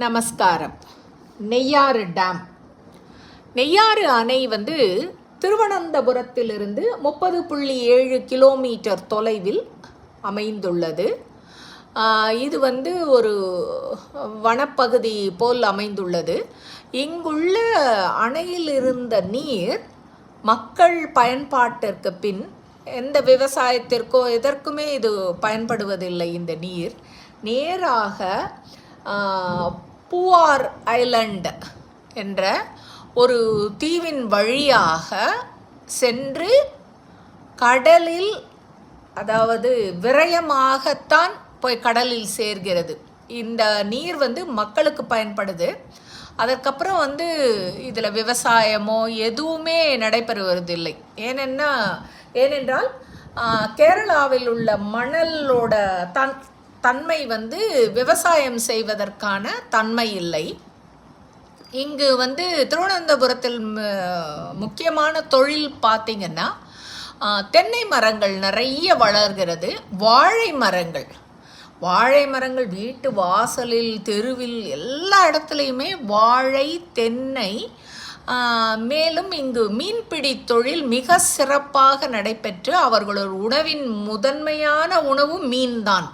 நமஸ்காரம். நெய்யாறு டேம். நெய்யாறு அணை திருவனந்தபுரத்திலிருந்து 30.7 கிலோமீட்டர் தொலைவில் அமைந்துள்ளது. இது ஒரு வனப்பகுதி போல் அமைந்துள்ளது. இங்குள்ள அணையில் இருந்த நீர் மக்கள் பயன்பாட்டிற்கு பின் எந்த விவசாயத்திற்கோ எதற்குமே இது பயன்படுவதில்லை. இந்த நீர் நேராக பூவார் ஐலண்ட் என்ற ஒரு தீவின் வழியாக சென்று கடலில், அதாவது விரயமாகத்தான் போய் கடலில் சேர்கிறது. இந்த நீர் மக்களுக்கு பயன்படுது. அதற்கப்புறம் இதில் விவசாயமோ எதுவுமே நடைபெறுவதில்லை. ஏனென்றால் கேரளாவில் உள்ள மணலோட தன்மை விவசாயம் செய்வதற்கான தன்மை இல்லை. இங்கு திருவனந்தபுரத்தில் முக்கியமான தொழில் பார்த்திங்கன்னா தென்னை மரங்கள் நிறைய வளர்கிறது. வாழை மரங்கள் வீட்டு வாசலில், தெருவில், எல்லா இடத்துலையுமே வாழை, தென்னை. மேலும் இங்கு மீன்பிடி தொழில் மிக சிறப்பாக நடைபெற்று அவர்களோட உணவின் முதன்மையான உணவு மீன்தான்.